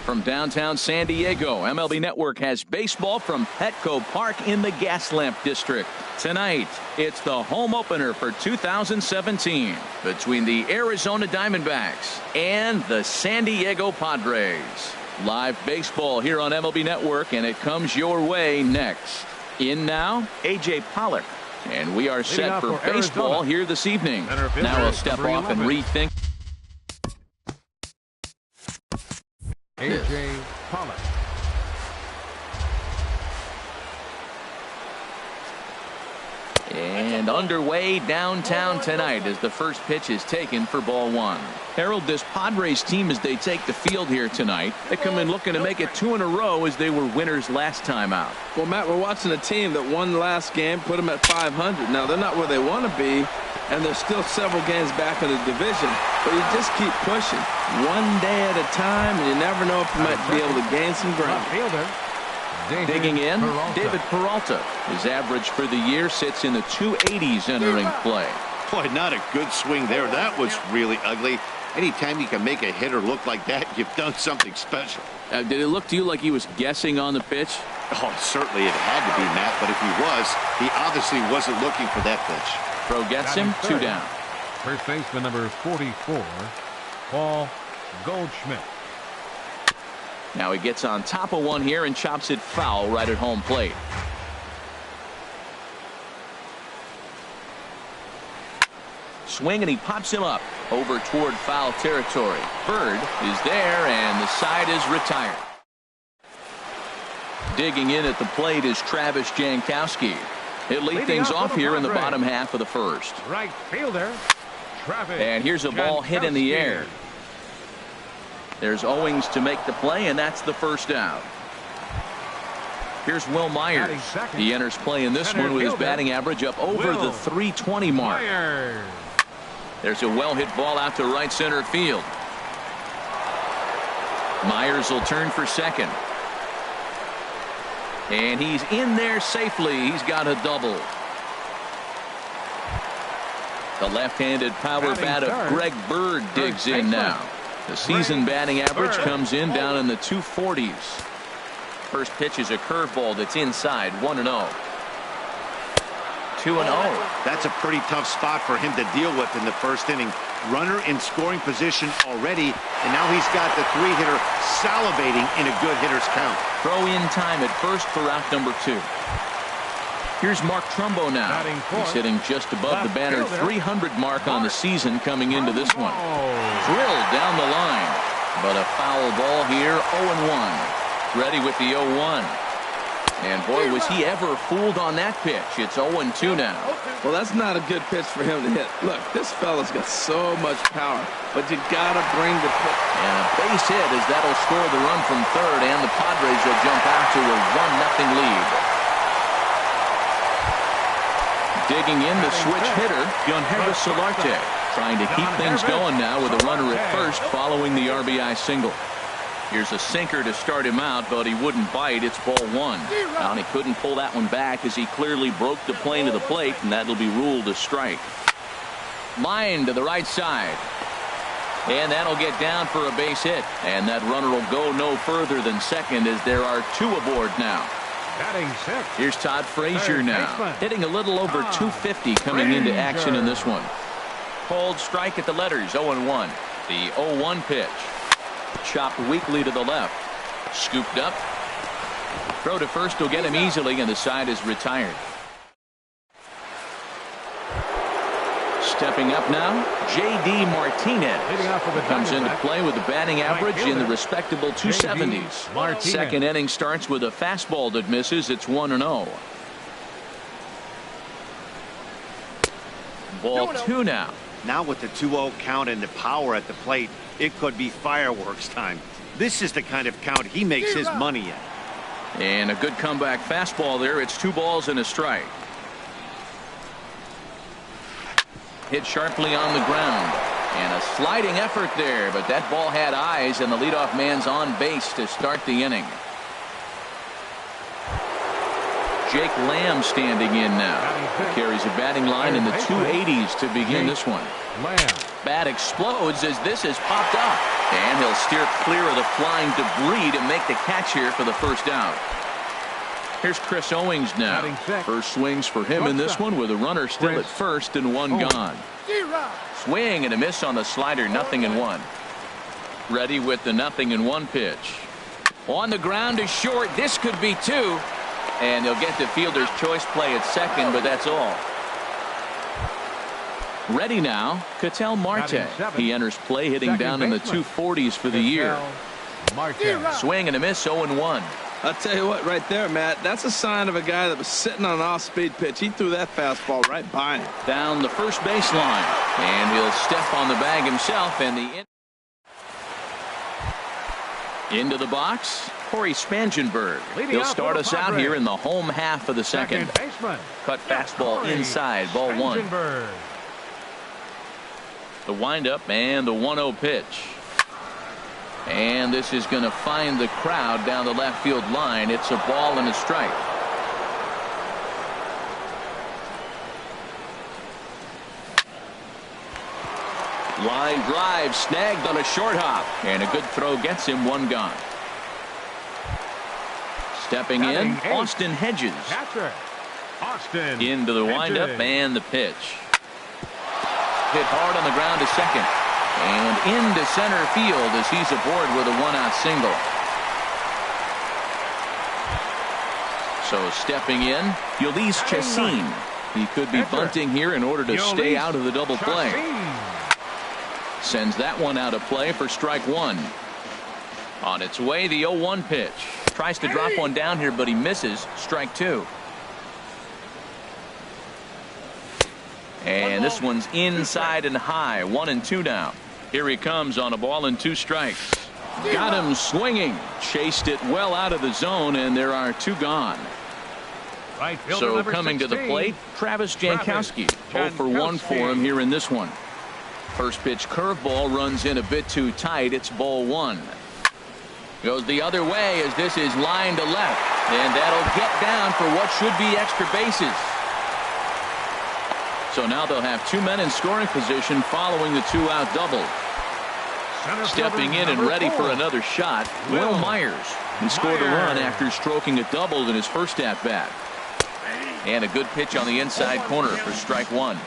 From downtown San Diego, MLB Network has baseball from Petco Park in the Gaslamp District. Tonight, it's the home opener for 2017 between the Arizona Diamondbacks and the San Diego Padres. Live baseball here on MLB Network, and it comes your way next. In now, A.J. Pollock. And we are set for baseball here this evening. Now we'll step off and rethink. A.J. Pollock. And underway downtown tonight as the first pitch is taken for ball one. Harold, this Padres team, as they take the field here tonight, they come in looking to make it 2 in a row as they were winners last time out. Well, Matt, we're watching a team that won the last game, put them at 500. Now, they're not where they want to be, and they're still several games back in the division. But you just keep pushing one day at a time, and you never know if you might be able to gain some ground. Digging in, David Peralta. His average for the year sits in the 280s entering play. Boy, not a good swing there. That was really ugly. Anytime you can make a hitter look like that, you've done something special. Did it look to you like he was guessing on the pitch? Oh, certainly it had to be, Matt, but if he was, he obviously wasn't looking for that pitch. Throw gets him, 2 down. First baseman number 44, Paul Goldschmidt. Now he gets on top of one here and chops it foul right at home plate. Swing, and he pops him up over toward foul territory. Bird is there, and the side is retired. Digging in at the plate is Travis Jankowski. He'll lead things off here in the bottom half of the first. Right fielder, Travis. And here's a ball hit in the air. There's Owings to make the play, and that's the first out. Here's Will Myers. He enters play in this one with his batting average up over the 320 mark. There's a well-hit ball out to right center field. Myers will turn for second. And he's in there safely. He's got a double. The left-handed power bat of Greg Bird digs in now. The season batting average comes in down in the 240s. First pitch is a curveball that's inside, 1-0. 2-0. That's a pretty tough spot for him to deal with in the first inning. Runner in scoring position already, and now he's got the 3-hitter salivating in a good hitter's count. Throw in time at first for out number 2. Here's Mark Trumbo now. He's hitting just above the banner 300 mark on the season coming into this one. Drilled down the line, but a foul ball here, 0-1. Ready with the 0-1. And boy, was he ever fooled on that pitch. It's 0-2 now. Well, that's not a good pitch for him to hit. Look, this fella's got so much power, but you gotta bring the pitch. And a base hit, as that'll score the run from third, and the Padres will jump out to a 1-0 lead. Digging in the switch hitter, Yangervis Solarte, trying to keep things going now with a runner at first following the RBI single. Here's a sinker to start him out, but he wouldn't bite. It's ball 1. Now he couldn't pull that one back as he clearly broke the plane of the plate, and that'll be ruled a strike. Line to the right side. And that'll get down for a base hit. And that runner will go no further than second as there are 2 aboard now. Here's Todd Frazier now, hitting a little over 250 coming into action in this one. Cold strike at the letters, 0-1. The 0-1 pitch. Chopped weakly to the left. Scooped up. Throw to first will get him easily, and the side is retired. Stepping up now, J.D. Martinez comes into play with a batting average in the respectable 270s. Second inning starts with a fastball that misses. It's 1-0. Ball 2 now. Now with the 2-0 count and the power at the plate, it could be fireworks time. This is the kind of count he makes his money in. And a good comeback fastball there. It's 2 balls and a strike. Hit sharply on the ground. And a sliding effort there, but that ball had eyes, and the leadoff man's on base to start the inning. Jake Lamb standing in now. He carries a batting line in the 280s to begin this one. Bat explodes as this is popped up. And he'll steer clear of the flying debris to make the catch here for the first out. Here's Chris Owings now. First swings for him in this one with a runner still at first and one gone. Swing and a miss on the slider, 0-1. Ready with the 0-1 pitch. On the ground to short. This could be two. And he'll get the fielder's choice play at second, but that's all. Ready now, Ketel Marte. He enters play hitting down in the 240s for the year. Swing and a miss, 0-1. I'll tell you what, right there, Matt, that's a sign of a guy that was sitting on an off-speed pitch. He threw that fastball right by him. Down the first baseline, and he'll step on the bag himself, and into the box, Corey Spangenberg. He'll start us out here in the home half of the second. Cut fastball inside, ball one. The windup and the 1-0 pitch. And this is going to find the crowd down the left field line. It's a ball and a strike. Line drive snagged on a short hop. And a good throw gets him, one gone. Stepping in, Austin Hedges. Into the windup and the pitch. Hit hard on the ground to second. And into center field as he's aboard with a one-out single. So stepping in, Ulysses Chassin. He could be bunting here in order to stay out of the double play. Sends that one out of play for strike one. On its way, the 0-1 pitch. Tries to drop one down here, but he misses. Strike two. And this one's inside and high. 1-2 now. Here he comes on a ball and two strikes. Got him swinging. Chased it well out of the zone, and there are two gone. So coming to the plate, Travis Jankowski. 0 for 1 for him here in this one. First pitch curveball runs in a bit too tight. It's ball one. Goes the other way as this is line to left. And that'll get down for what should be extra bases. So now they'll have two men in scoring position following the two-out double. Stepping in and ready for another shot, Will Myers. He scored a run after stroking a double in his first at-bat. And a good pitch on the inside corner for strike one.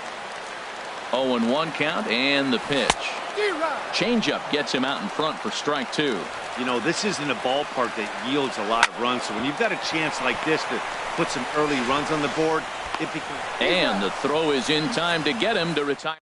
0-1 count and the pitch. Changeup gets him out in front for strike two. You know, this isn't a ballpark that yields a lot of runs, so when you've got a chance like this to put some early runs on the board, it becomes... And the throw is in time to get him to retire.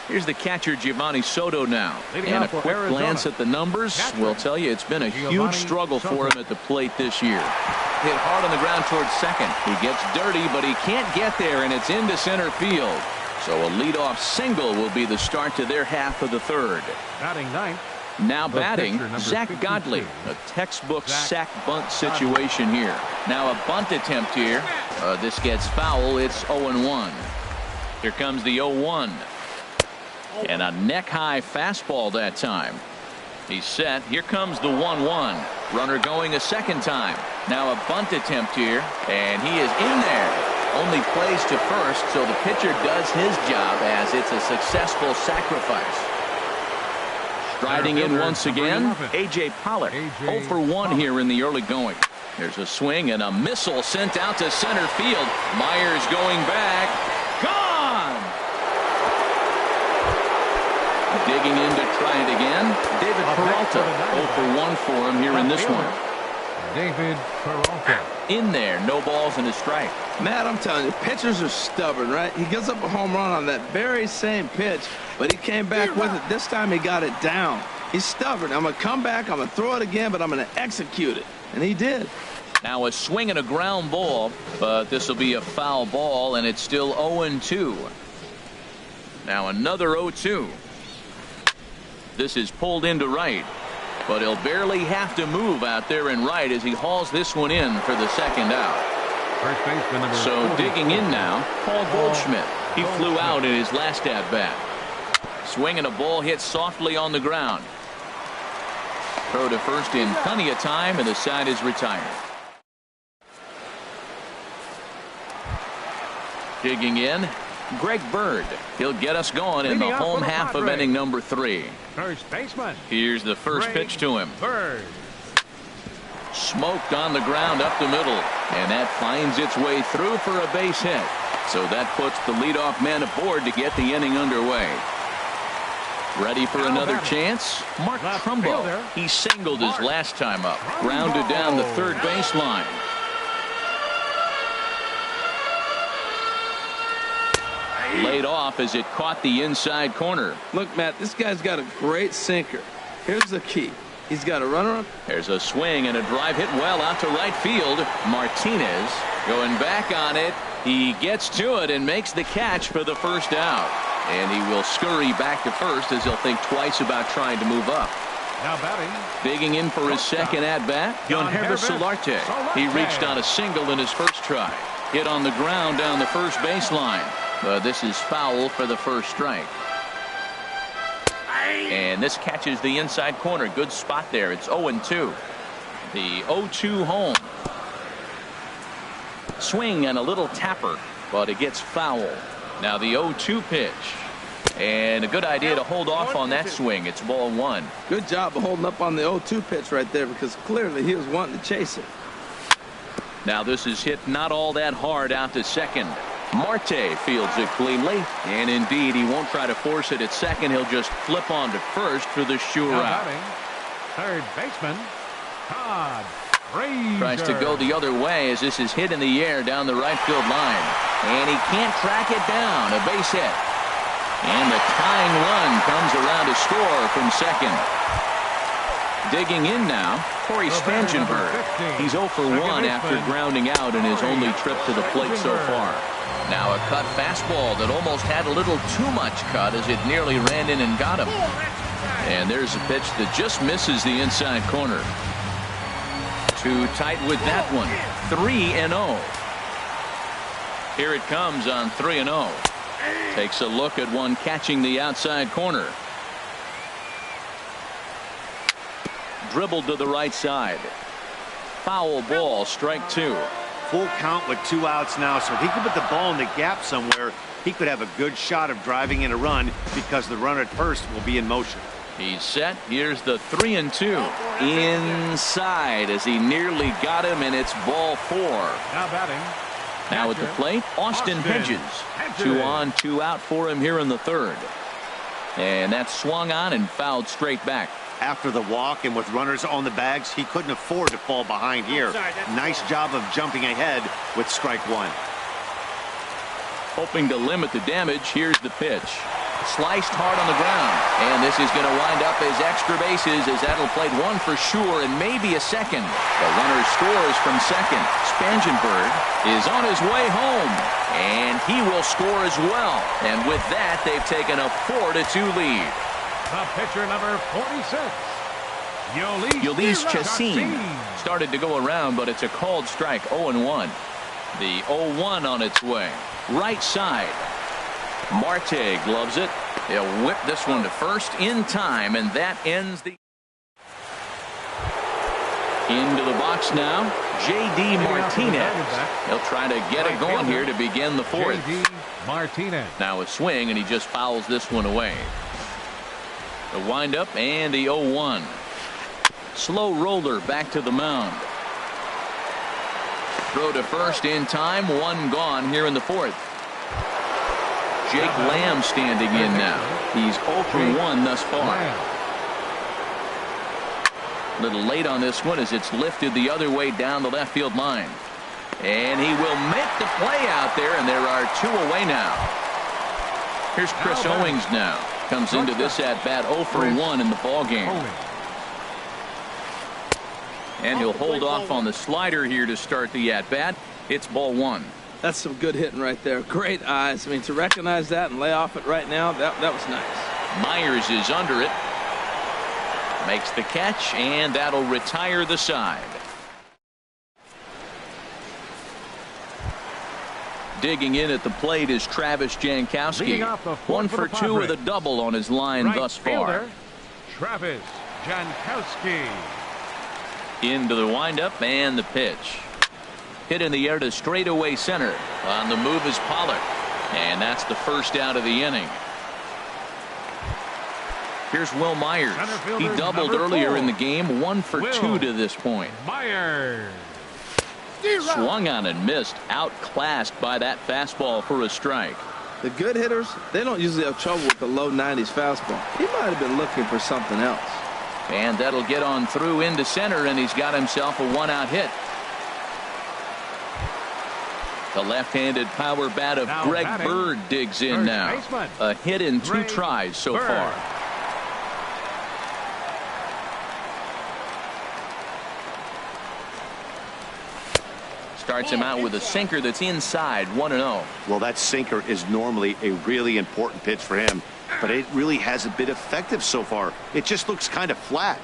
Here's the catcher, Giovanni Soto now. And a quick glance at the numbers will tell you it's been a huge struggle for him at the plate this year. Hit hard on the ground towards second. He gets dirty, but he can't get there, and it's into center field. So a leadoff single will be the start to their half of the third. Batting ninth. Now batting, Zach Godley. A textbook sack bunt situation here. Now a bunt attempt here. This gets foul. It's 0-1. Here comes the 0-1. And a neck-high fastball that time. He's set. Here comes the 1-1. Runner going a second time. Now a bunt attempt here. And he is in there. Only plays to first, so the pitcher does his job as it's a successful sacrifice. Striding in once again, A.J. Pollock. 0 for 1 here in the early going. There's a swing and a missile sent out to center field. Myers going back. Gone! Digging in to try it again, David Peralta. 0 for 1 for him here in this one. David Peralta. In there, no balls and a strike. Matt, I'm telling you, pitchers are stubborn, right? He gives up a home run on that very same pitch, but he came back with it. This time he got it down. He's stubborn. I'm going to come back, I'm going to throw it again, but I'm going to execute it. And he did. Now a swing and a ground ball, but this will be a foul ball, and it's still 0-2. Now another 0-2. This is pulled into right, but he'll barely have to move out there in right as he hauls this one in for the second out. First baseman number So 40. digging in now, Paul Goldschmidt. He flew out in his last at bat. Swinging a ball hit softly on the ground. Throw to first in plenty of time, and the side is retired. Digging in, Greg Bird. He'll get us going in the home half of inning number 3. First baseman. Here's the first pitch to him. Bird. Smoked on the ground up the middle, and that finds its way through for a base hit. So that puts the leadoff man aboard to get the inning underway. Ready for another chance? Mark Trumbo. He singled his last time up. Grounded down the third baseline. Laid off as it caught the inside corner. Look, Matt, this guy's got a great sinker. Here's the key. He's got a runner up. There's a swing and a drive hit well out to right field. Martinez going back on it. He gets to it and makes the catch for the first out. And he will scurry back to first as he'll think twice about trying to move up. Now batting. Digging in for his second at-bat, Yohannes Solarte. He reached on a single in his first try. Hit on the ground down the first baseline. This is foul for the first strike. And this catches the inside corner. Good spot there. It's 0-2. The 0-2 home. Swing and a little tapper, but it gets foul. Now the 0-2 pitch. And a good idea to hold off on that swing. It's ball 1. Good job of holding up on the 0-2 pitch right there, because clearly he was wanting to chase it. Now this is hit not all that hard out to second. Marte fields it cleanly, and indeed he won't try to force it at second. He'll just flip on to first for the sure out. Third baseman Todd tries to go the other way as this is hit in the air down the right field line, and he can't track it down. A base hit, and the tying run comes around to score from second. Digging in now, Corey Spangenberg. He's 0 for 1 after grounding out in his only trip to the plate so far. Now a cut fastball that almost had a little too much cut as it nearly ran in and got him. And there's a pitch that just misses the inside corner. Too tight with that one. 3-0. Here it comes on 3-0. Takes a look at one catching the outside corner. Dribbled to the right side. Foul ball, strike 2. Full count with 2 outs now, so if he could put the ball in the gap somewhere, he could have a good shot of driving in a run because the runner at first will be in motion. He's set. Here's the 3-2 inside as he nearly got him, and it's ball 4. Now batting. Now at the plate, Austin Hedges. 2 on, 2 out for him here in the third. And that's swung on and fouled straight back. After the walk and with runners on the bags, he couldn't afford to fall behind here. Nice job of jumping ahead with strike 1. Hoping to limit the damage, here's the pitch. Sliced hard on the ground, and this is going to wind up as extra bases as that'll play 1 for sure and maybe a second. The runner scores from second. Spangenberg is on his way home, and he will score as well. And with that, they've taken a 4-2 lead. The pitcher number 46. Ulysses Chassin started to go around, but it's a called strike. 0-1. The 0-1 on its way. Right side. Marte gloves it. He'll whip this one to first in time, and that ends the. Into the box now, J.D. Martinez. He'll try to get it going here to begin the 4th. J.D. Martinez. Now a swing, and he just fouls this one away. The windup and the 0-1. Slow roller back to the mound. Throw to first in time. 1 gone here in the 4th. Jake Lamb standing in now. He's 0 for 1 thus far. A little late on this one as it's lifted the other way down the left field line. And he will make the play out there, and there are 2 away now. Here's Chris Owings now. Comes into this at-bat 0 for 1 in the ballgame. And he'll hold off on the slider here to start the at-bat. It's ball 1. That's some good hitting right there. Great eyes. I mean, to recognize that and lay off it right now, that was nice. Myers is under it. Makes the catch, and that'll retire the side. Digging in at the plate is Travis Jankowski. 1 for 2 with a double on his line thus far. Travis Jankowski. Into the windup and the pitch. Hit in the air to straightaway center. On the move is Pollard. And that's the first out of the inning. Here's Will Myers. He doubled earlier in the game, 1 for 2 to this point. Myers. Swung on and missed, outclassed by that fastball for a strike. The good hitters, they don't usually have trouble with the low 90s fastball. He might have been looking for something else. And that'll get on through into center, and he's got himself a 1-out hit. The left-handed power bat of Greg Bird digs in now. A hit in 2 tries so far. Starts him out with a sinker that's inside, 1-0. Well, that sinker is normally a really important pitch for him, but it really hasn't been effective so far. It just looks kind of flat.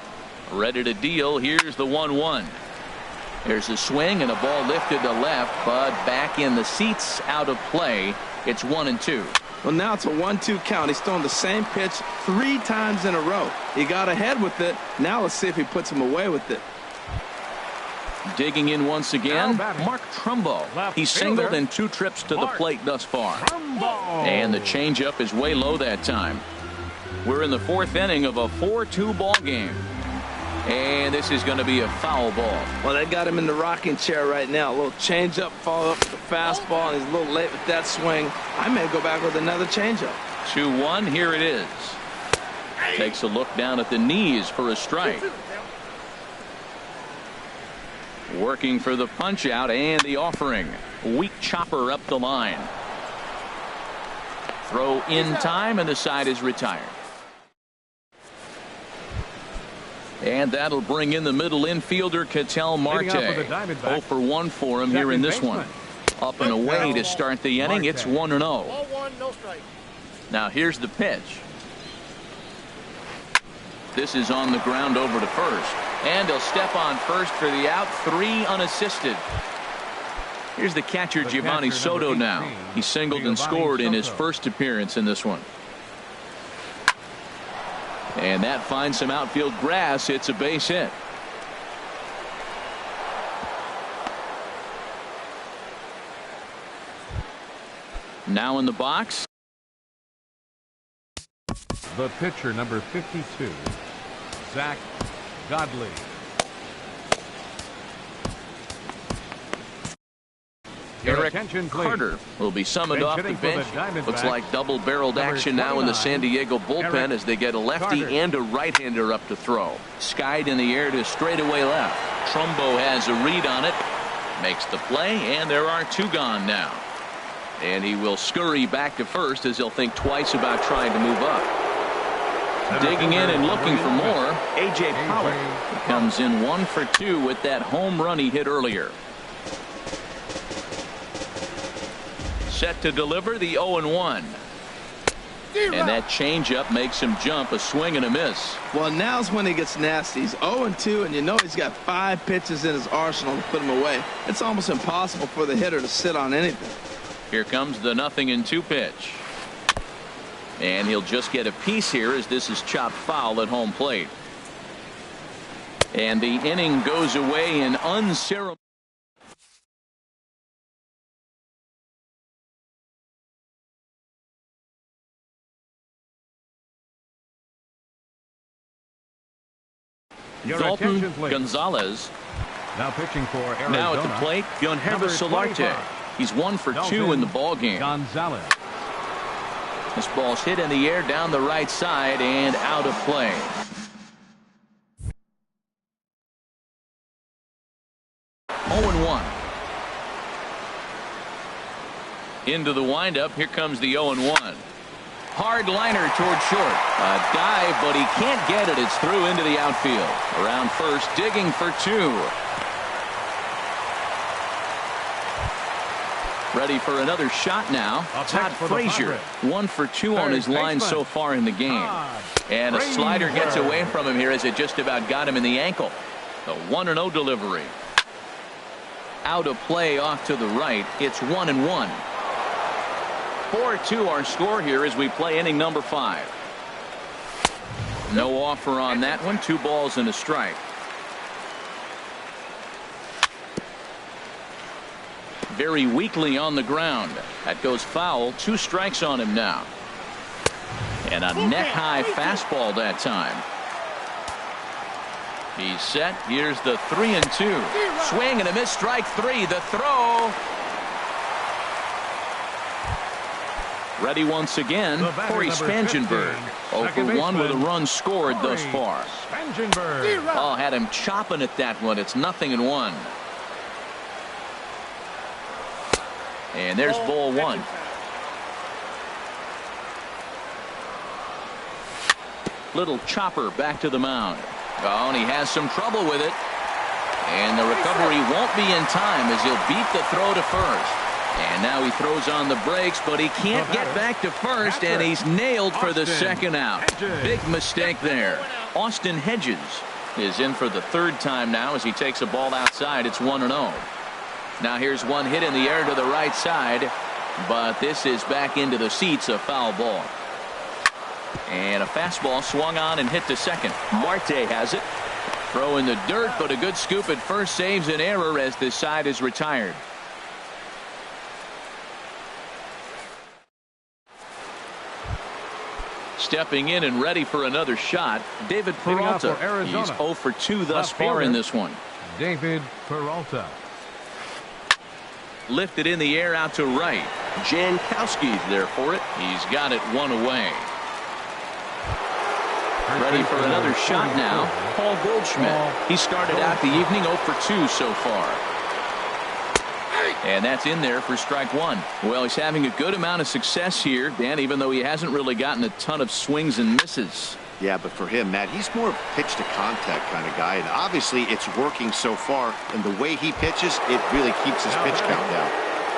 Ready to deal. Here's the 1-1. There's a swing and a ball lifted to left, but back in the seats, out of play. It's 1-2. Well, now it's a 1-2 count. He's thrown the same pitch 3 times in a row. He got ahead with it. Now let's see if he puts him away with it. Digging in once again, Mark Trumbo. He's singled in 2 trips to the plate thus far. And the changeup is way low that time. We're in the 4th inning of a 4-2 ball game. And this is going to be a foul ball. Well, they got him in the rocking chair right now. A little changeup, follow up with the fastball, and he's a little late with that swing. I may go back with another changeup. 2-1, here it is. Takes a look down at the knees for a strike. Working for the punch out and the offering. Weak chopper up the line. Throw in time, and the side is retired. And that'll bring in the middle infielder, Ketel Marte. 0 for 1 for him here in this one. Up and away to start the inning. It's 1-0. Now here's the pitch. This is on the ground over to first. And he'll step on first for the out. 3 unassisted. Here's the catcher, Giovanni Soto now. He singled and scored in his first appearance in this one. And that finds some outfield grass. It's a base hit. Now in the box. The pitcher, number 52, Zach Godley. Eric Carter will be summoned off the bench. Looks like double-barreled action now in the San Diego bullpen as they get a lefty and a right-hander up to throw. Skied in the air to straightaway left. Trumbo has a read on it. Makes the play, and there are 2 gone now. And he will scurry back to first as he'll think twice about trying to move up. Digging in and looking for more, A.J. Pollock. He comes in 1 for 2 with that home run he hit earlier. Set to deliver the 0-1. And that changeup makes him jump, a swing and a miss. Well, now's when he gets nasty. He's 0-2, and you know he's got 5 pitches in his arsenal to put him away. It's almost impossible for the hitter to sit on anything. Here comes the 0-2 pitch. And he'll just get a piece here as this is chopped foul at home plate. And the inning goes away in unceremonious. Dalton Gonzalez. Now pitching for Arizona. Now at the plate, Yonhervis Solarte. He's 1 for 2 in the ball game. Gonzalez. This ball's hit in the air down the right side and out of play. Oh, 1. Into the windup. Here comes the 0-1. Hard liner toward short. A dive, but he can't get it. It's through into the outfield. Around first, digging for 2. Ready for another shot now. Todd Frazier, 1 for 2 on his line so far in the game. And a slider gets away from him here as it just about got him in the ankle. The 1-0 delivery. Out of play off to the right. It's 1-1. 4-2 our score here as we play inning number 5. No offer on that one. 2 balls and a strike. very weakly on the ground. That goes foul. 2 strikes on him now. And a neck-high fastball that time. He's set. Here's the 3-2. Swing and a miss. Strike 3. The throw. Ready once again, Corey Spangenberg. 0 for 1 with a run scored thus far. Oh, had him chopping at that one. It's 0-1. And there's ball 1. Little chopper back to the mound. Oh, and he has some trouble with it. And the recovery won't be in time as he'll beat the throw to first. And now he throws on the brakes, but he can't get back to first, and he's nailed for the second out. Big mistake there. Austin Hedges is in for the 3rd time now as he takes a ball outside. It's 1-0. Now here's one hit in the air to the right side, but this is back into the seats, a foul ball. And a fastball swung on and hit to second. Marte has it. Throw in the dirt, but a good scoop at first saves an error as this side is retired. Stepping in and ready for another shot, David Peralta. He's 0 for 2 thus far in this one. David Peralta. Lifted in the air out to right. Jankowski's there for it. He's got it 1 away. Ready for another shot now, Paul Goldschmidt. He started out the evening 0 for 2 so far. And that's in there for strike 1. Well, he's having a good amount of success here, Dan, even though he hasn't really gotten a ton of swings and misses. Yeah, but for him, Matt, he's more of a pitch to contact kind of guy, and obviously it's working so far, and the way he pitches, it really keeps his pitch count down.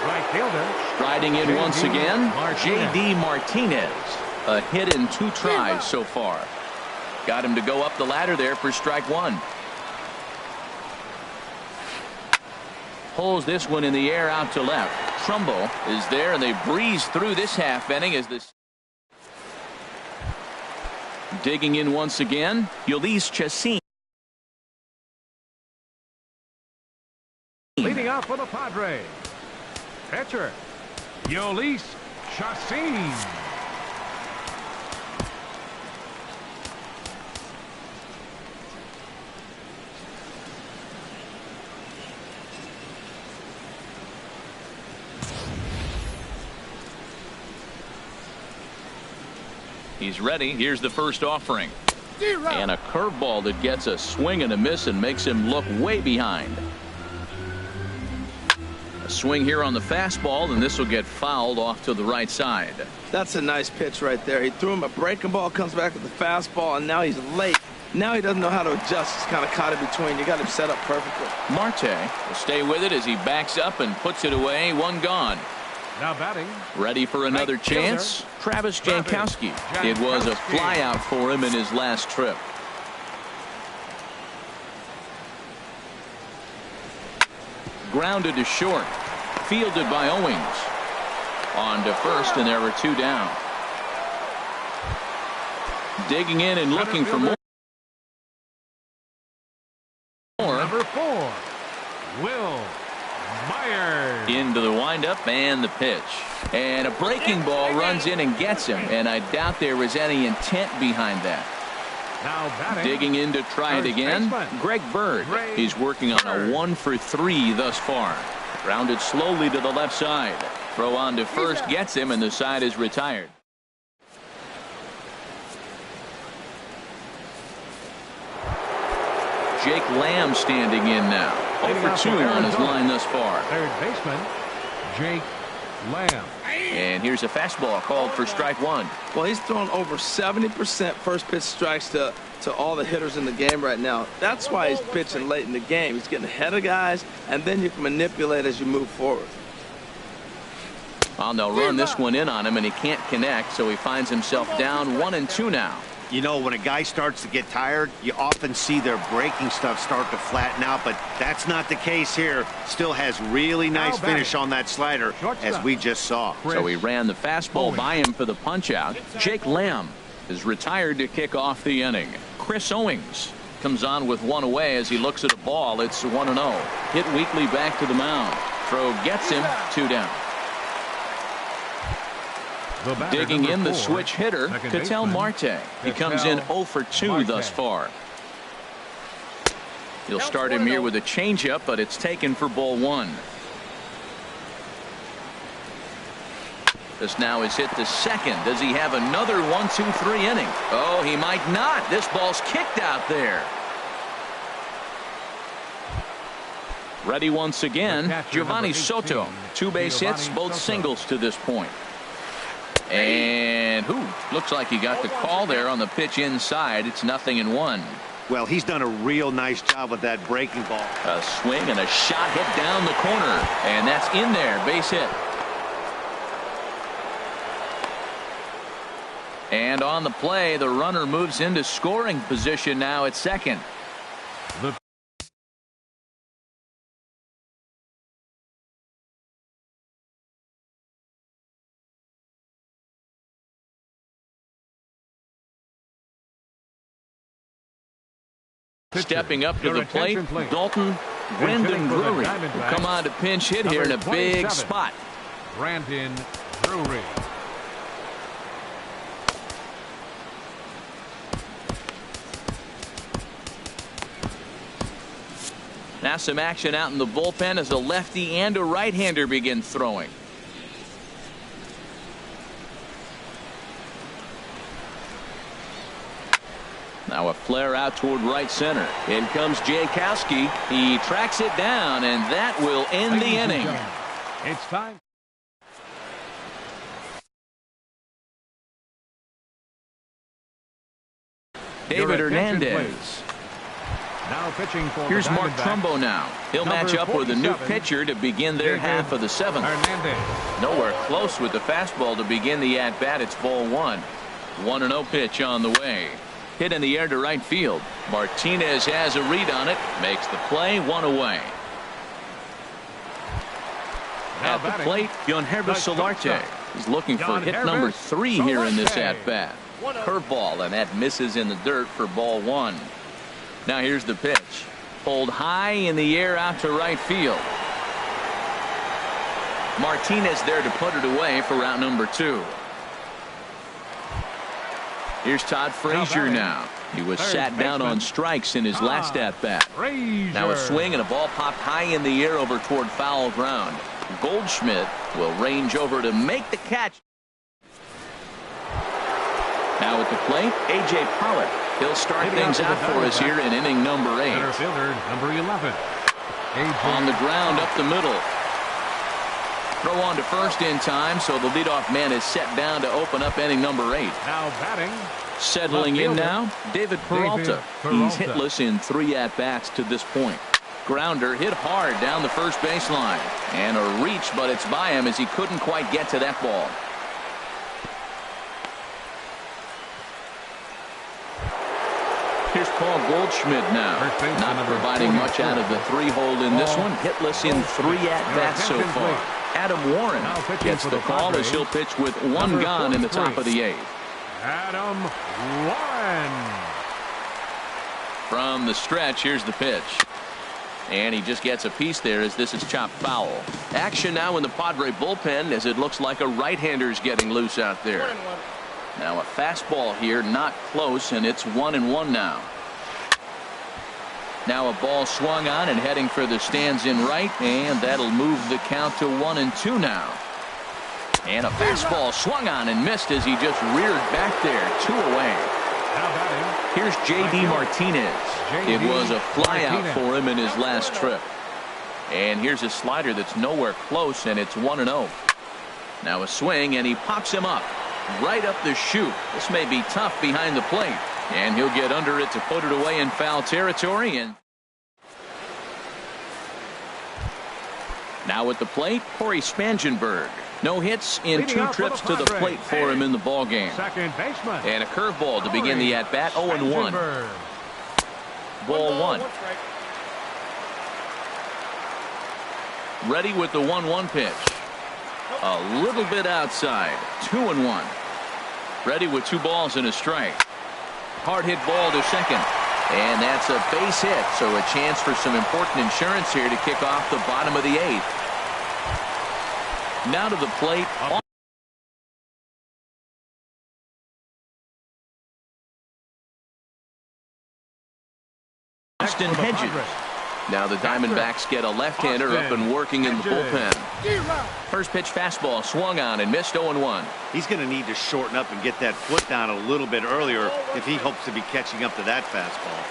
Right fielder. Striding in once again, J.D. Martinez. A hit in 2 tries so far. Got him to go up the ladder there for strike 1. Pulls this one in the air out to left. Trumbo is there, and they breeze through this half inning as this. Digging in once again, Ulysses Chassin. Leading off for the Padres. Pitcher, Ulysses Chassin. He's ready. Here's the first offering. And a curveball that gets a swing and a miss and makes him look way behind. A swing here on the fastball, and this will get fouled off to the right side. That's a nice pitch right there. He threw him a breaking ball, comes back with the fastball, and now he's late. Now he doesn't know how to adjust. He's kind of caught in between. You got him set up perfectly. Marte will stay with it as he backs up and puts it away. 1 gone. Now batting. Ready for another chance. Travis Jankowski. It was a flyout for him in his last trip. Grounded to short. Fielded by Owings. On to first, and there were 2 down. Digging in and looking for more. Number 4, Will Myers. Into the windup and the pitch. And a breaking ball runs in and gets him. And I doubt there was any intent behind that. Now batting. Digging in to try it again. Greg Bird. He's working on a 1 for 3 thus far. Grounded slowly to the left side. Throw on to first gets him, and the side is retired. Jake Lamb standing in now. 0 for 2 on his line thus far. Third baseman, Jake Lamb. And here's a fastball called for strike 1. Well, he's thrown over 70% first pitch strikes to all the hitters in the game right now. That's why he's pitching late in the game. He's getting ahead of guys, and then you can manipulate as you move forward. Well, they'll run this one in on him, and he can't connect, so he finds himself down 1-2 now. You know, when a guy starts to get tired, you often see their breaking stuff start to flatten out, but that's not the case here. Still has really nice finish on that slider, as we just saw. So he ran the fastball by him for the punch-out. Jake Lamb is retired to kick off the inning. Chris Owings comes on with 1 away as he looks at a ball. It's 1-0. Hit weakly back to the mound. throw gets him. 2 down. Digging in the switch hitter, Ketel Marte. He comes in 0 for 2 thus far. He'll start him here with a changeup, but it's taken for ball 1. This now is hit to second. Does he have another 1-2-3 inning? Oh, he might not. This ball's kicked out there. Ready once again, Giovanni Soto. 2 base hits, both singles to this point. And looks like he got the call there on the pitch inside. It's 0-1. Well, he's done a real nice job with that breaking ball. A swing and a shot hit down the corner. And that's in there. Base hit. And on the play, the runner moves into scoring position now at second. Stepping up to the plate, Dalton Brandon Drury will come on to pinch hit here in a big spot. Brandon Drury. Now some action out in the bullpen as a lefty and a right-hander begin throwing. Now a flare out toward right center. In comes Jankowski. He tracks it down, and that will end the inning. It's time. David Hernandez. Now pitching for Here's Mark Trumbo now. He'll match up with a new pitcher to begin their half of the 7th. Hernandez. Nowhere close with the fastball to begin the at-bat. It's ball 1. 1-0 pitch on the way. Hit in the air to right field. Martinez has a read on it. Makes the play. 1 away. At the plate, Yangervis Solarte. He's looking for hit number 3 here in this at-bat. Curveball, and that misses in the dirt for ball 1. Now here's the pitch. Pulled high in the air out to right field. Martinez there to put it away for route number 2. Here's Todd Frazier now. He was sat down on strikes in his last at-bat. Now a swing and a ball popped high in the air over toward foul ground. Goldschmidt will range over to make the catch. Now at the plate, A.J. Pollock. He'll start things out for us here in inning number 8. Center fielder, number 11. On the ground up the middle. Throw on to first in time, so the leadoff man is set down to open up inning number 8. Now batting. Settling in now, David Peralta. He's hitless in 3 at-bats to this point. Grounder hit hard down the first baseline. And a reach, but it's by him as he couldn't quite get to that ball. Here's Paul Goldschmidt now. Not providing much out of the 3-hole in this one. Hitless in 3 at-bats so far. Adam Warren gets the call as he'll pitch with 1 gone in the top of the 8th. Adam Warren. From the stretch, here's the pitch. And he just gets a piece there as this is chopped foul. Action now in the Padre bullpen as it looks like a right-hander's getting loose out there. Now a fastball here, not close, and it's 1-1 now. Now a ball swung on and heading for the stands in right, and that'll move the count to 1-2 now. And a fastball swung on and missed as he just reared back there. 2 away. Here's J.D. Martinez. It was a flyout for him in his last trip. And here's a slider that's nowhere close, and it's 1-0. Now a swing, and he pops him up. Right up the chute. This may be tough behind the plate. And he'll get under it to put it away in foul territory. And now at the plate, Corey Spangenberg. No hits in 2 trips to the plate for him in the ballgame. Second baseman. And a curveball to begin the at-bat. 0-1. Ball 1. Ready with the 1-1 pitch. A little bit outside. 2-1. Ready with 2 balls and a strike. Hard hit ball to second. And that's a base hit. So a chance for some important insurance here to kick off the bottom of the 8th. Now to the plate. Austin Hedges. Now the Diamondbacks get a left-hander up and working in the bullpen. First pitch fastball swung on and missed 0-1. He's going to need to shorten up and get that foot down a little bit earlier if he hopes to be catching up to that fastball.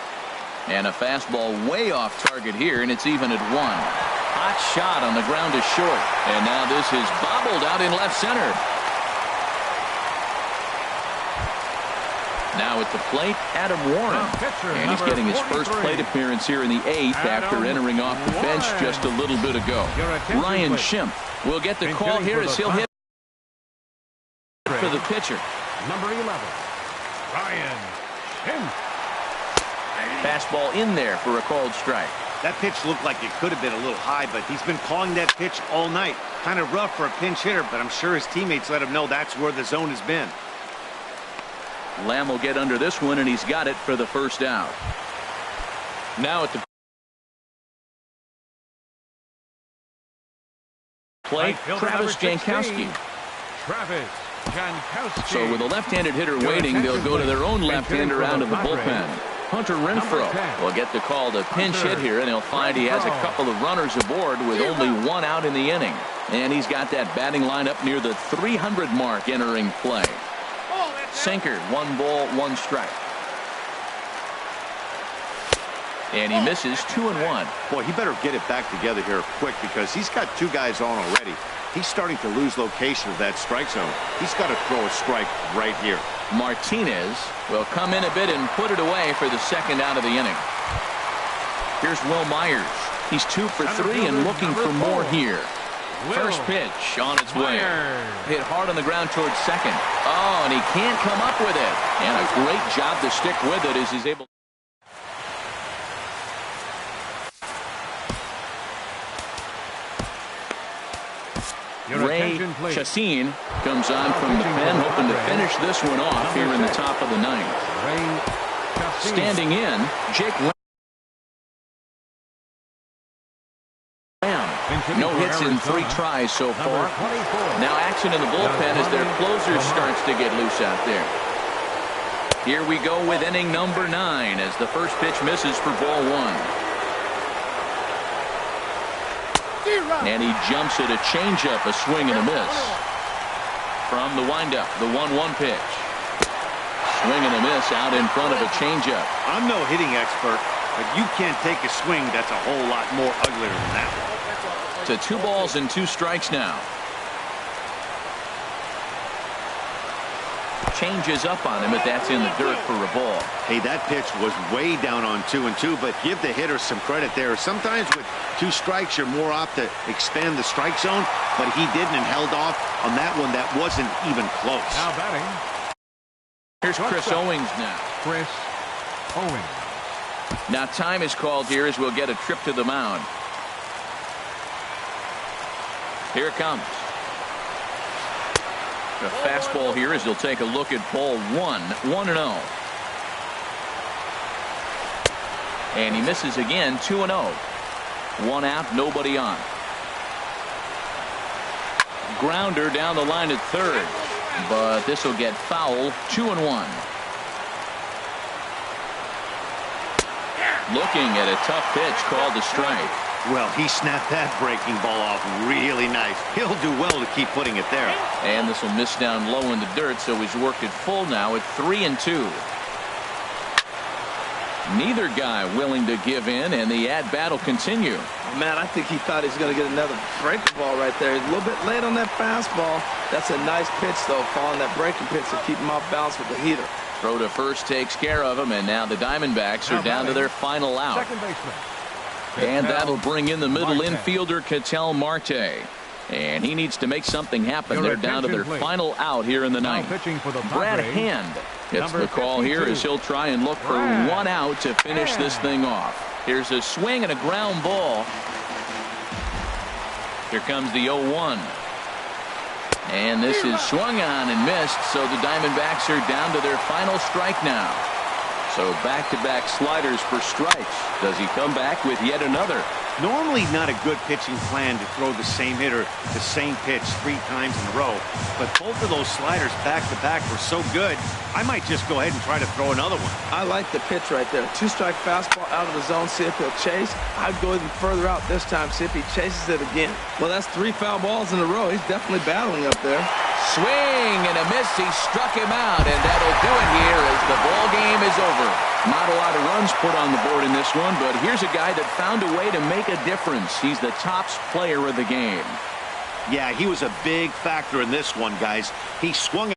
And a fastball way off target here, and it's even at 1. Hot shot on the ground is short. And now this is bobbled out in left center. Now at the plate, Adam Warren. And he's getting his first plate appearance here in the 8th after entering off the bench just a little bit ago. Ryan Schimpf will get the call here as he'll hit for the pitcher. Number 11, Ryan Schimpf. Fastball in there for a called strike. That pitch looked like it could have been a little high, but he's been calling that pitch all night. Kind of rough for a pinch hitter, but I'm sure his teammates let him know that's where the zone has been. Lamb will get under this one, and he's got it for the first out. Now at the plate, Travis Jankowski. So with a left-handed hitter waiting, they'll go to their own left-hander out of the bullpen. Hunter Renfroe will get the call to pinch hit here, and he'll find he has a couple of runners aboard with only 1 out in the inning. And he's got that batting line up near the 300 mark entering play. Sinker, 1 ball, 1 strike. And he misses 2-1. Boy, he better get it back together here quick because he's got 2 guys on already. He's starting to lose location of that strike zone. He's got to throw a strike right here. Martinez will come in a bit and put it away for the 2nd out of the inning. Here's Will Myers. He's 2 for 3 and looking for more here. First pitch on its way. Hit hard on the ground towards 2nd. Oh, and he can't come up with it. And a great job to stick with it as he's able. Ray Chassin comes on from the pen, hoping to finish this one off here in the top of the 9th. Standing in, Jake Lamb. No hits in 3 tries so far. Now action in the bullpen as their closer starts to get loose out there. Here we go with inning number 9 as the first pitch misses for ball 1. And he jumps at a changeup, a swing and a miss. From the windup, the 1-1 pitch. Swing and a miss out in front of a changeup. I'm no hitting expert, but you can't take a swing that's a whole lot more uglier than that one. To 2 balls and 2 strikes now. Changes up on him, but that's in the dirt for a ball. Hey, that pitch was way down on 2-2, but give the hitter some credit there. Sometimes with 2 strikes, you're more apt to expand the strike zone, but he didn't and held off on that one that wasn't even close. Now batting. Here's Chris Owings now. Chris Owings. Now time is called here as we'll get a trip to the mound. Here it comes. A fastball here as he'll take a look at ball 1, 1-0. And he misses again, 2-0. 1 out, nobody on. Grounder down the line at 3rd, but this will get foul, 2-1. Looking at a tough pitch called a strike. Well, he snapped that breaking ball off really nice. He'll do well to keep putting it there. And this will miss down low in the dirt, so he's worked it full now at 3-2. Neither guy willing to give in, and the at-bat will continue. Man, I think he thought he was going to get another breaking ball right there. He's a little bit late on that fastball. That's a nice pitch, though, following that breaking pitch to keep him off balance with the heater. Throw to first takes care of him, and now the Diamondbacks are down to their final out. Second baseman. And that'll bring in the middle infielder, Ketel Marte. And he needs to make something happen. They're down to their final out here in the 9th. Brad Hand gets the call here as he'll try and look for 1 out to finish this thing off. Here's a swing and a ground ball. Here comes the 0-1. And this is swung on and missed, so the Diamondbacks are down to their final strike now. So back-to-back sliders for strikes. Does he come back with yet another? Normally not a good pitching plan to throw the same hitter the same pitch 3 times in a row, but both of those sliders back-to-back were so good, I might just go ahead and try to throw another one. I like the pitch right there. 2-strike fastball out of the zone, see if he'll chase. I'd go even further out this time, see if he chases it again. Well, that's 3 foul balls in a row. He's definitely battling up there. Swing and a miss. He struck him out, and that'll do it here as the ball game is over. Not a lot of runs put on the board in this one, but here's a guy that found a way to make a difference. He's the top player of the game. Yeah, he was a big factor in this one, guys. He swung